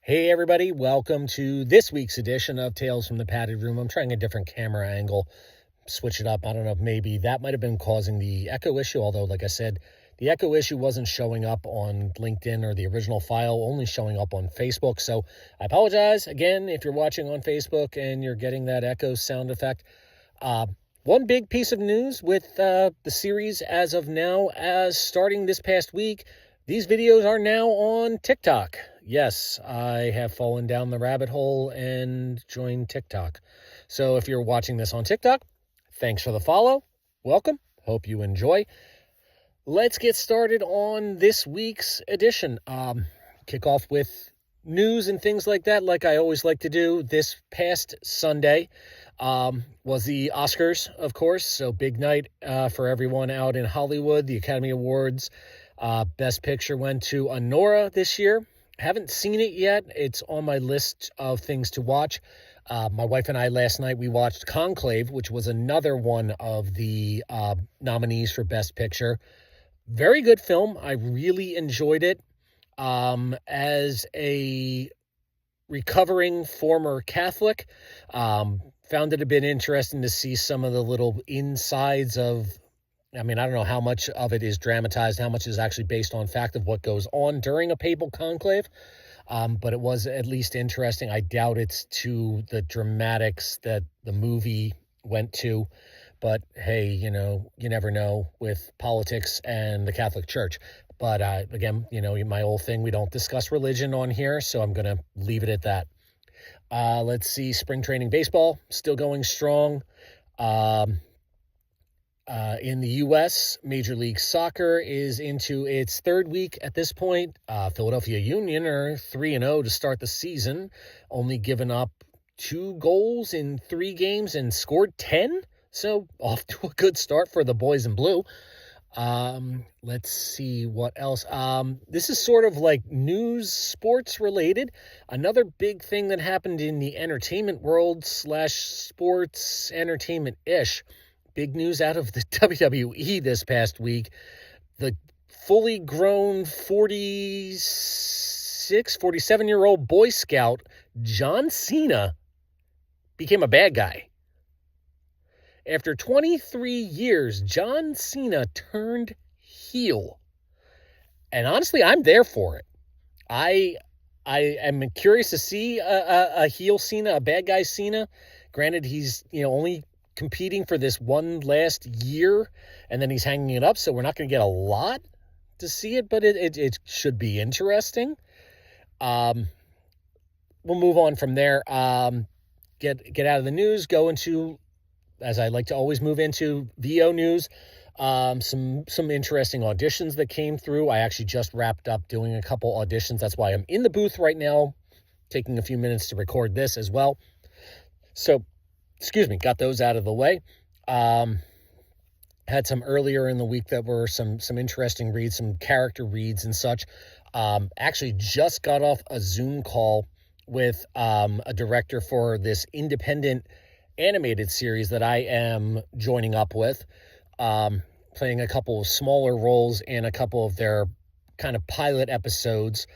Hey everybody, welcome to this week's edition of Tales from the Padded Room. I'm trying a different camera angle, switch it up. I don't know if maybe that might have been causing the echo issue, although like I said, the echo issue wasn't showing up on LinkedIn or the original file, only showing up on Facebook. So I apologize again if you're watching on Facebook and you're getting that echo sound effect. One big piece of news with the series as of now, as starting this past week, these videos are now on TikTok. Yes, I have fallen down the rabbit hole and joined TikTok. So if you're watching this on TikTok, thanks for the follow. Welcome. Hope you enjoy. Let's get started on this week's edition. Kick off with news and things like that, like I always like to do. This past Sunday was the Oscars, of course. So big night for everyone out in Hollywood. The Academy Awards. Best Picture went to Anora this year. Haven't seen it yet. It's on my list of things to watch. My wife and I last night, we watched Conclave, which was another one of the nominees for Best Picture. Very good film. I really enjoyed it. As a recovering former Catholic, found it a bit interesting to see some of the little insides of, I don't know how much of it is dramatized, how much is actually based on fact of what goes on during a papal conclave. But it was at least interesting. I doubt it's to the dramatics that the movie went to. But hey, you never know with politics and the Catholic Church. But again, my old thing, we don't discuss religion on here, so I'm going to leave it at that. Let's see, spring training baseball, still going strong. In the U.S., Major League Soccer is into its third week at this point. Philadelphia Union are 3-0 to start the season, only given up 2 goals in 3 games and scored 10. So off to a good start for the boys in blue. Let's see what else. This is sort of like news, sports related. Another big thing that happened in the entertainment world / sports entertainment-ish. Big news out of the WWE this past week. The fully grown 47-year-old Boy Scout John Cena became a bad guy. After 23 years, John Cena turned heel. And honestly, I'm there for it. I am curious to see a heel Cena, a bad guy Cena. Granted, he's only competing for this one last year, and then he's hanging it up, so we're not going to get a lot to see it, but it should be interesting. We'll move on from there. Get out of the news, go into, as I like to always move into, VO news. Some interesting auditions that came through. I actually just wrapped up doing a couple auditions. That's why I'm in the booth right now, taking a few minutes to record this as well. So, got those out of the way. Had some earlier in the week that were some interesting reads, some character reads and such. Actually just got off a Zoom call with a director for this independent animated series that I am joining up with, playing a couple of smaller roles in a couple of their kind of pilot episodes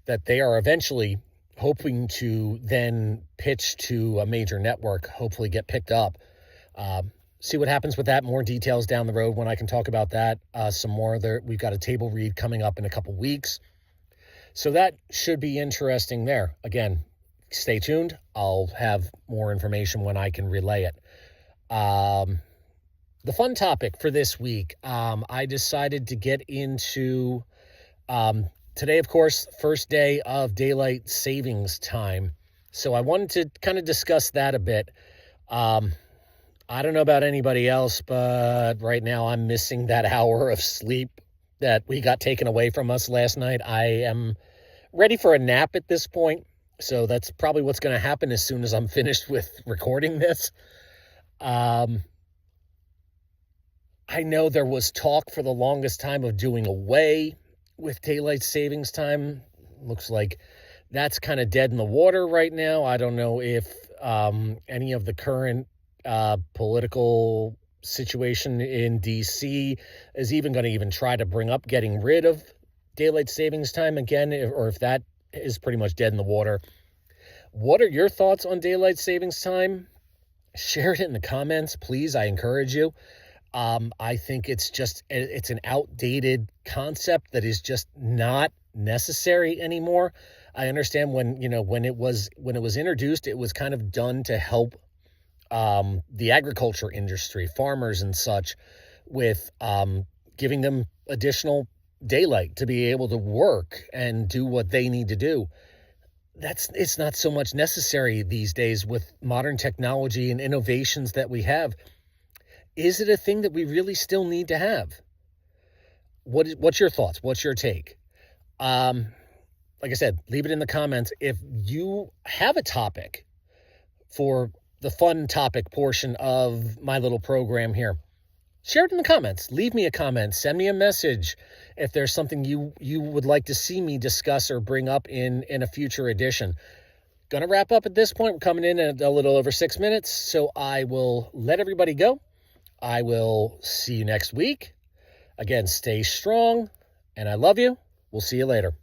that they are eventually hoping to then pitch to a major network, hopefully get picked up. See what happens with that. More details down the road when I can talk about that. Some more there. We've got a table read coming up in a couple weeks. So that should be interesting there. Again, stay tuned. I'll have more information when I can relay it. The fun topic for this week, I decided to get into today, of course, first day of daylight savings time. So I wanted to kind of discuss that a bit. I don't know about anybody else, but right now I'm missing that hour of sleep that we got taken away from us last night. I am ready for a nap at this point. So that's probably what's going to happen as soon as I'm finished with recording this. I know there was talk for the longest time of doing away with daylight savings time. Looks like that's kind of dead in the water right now. I don't know if any of the current political situation in D.C. is even going to try to bring up getting rid of daylight savings time again, or if that is pretty much dead in the water. What are your thoughts on daylight savings time? Share it in the comments, please. I encourage you. I think it's an outdated concept that is just not necessary anymore. I understand when it was introduced, it was kind of done to help the agriculture industry, farmers and such, with giving them additional daylight to be able to work and do what they need to do. It's not so much necessary these days with modern technology and innovations that we have. Is it a thing that we really still need to have? What's your thoughts? What's your take? Like I said, leave it in the comments. If you have a topic for the fun topic portion of my little program here, share it in the comments. Leave me a comment. Send me a message if there's something you would like to see me discuss or bring up in a future edition. Gonna wrap up at this point. We're coming in at a little over 6 minutes, so I will let everybody go. I will see you next week. Again, stay strong, and I love you. We'll see you later.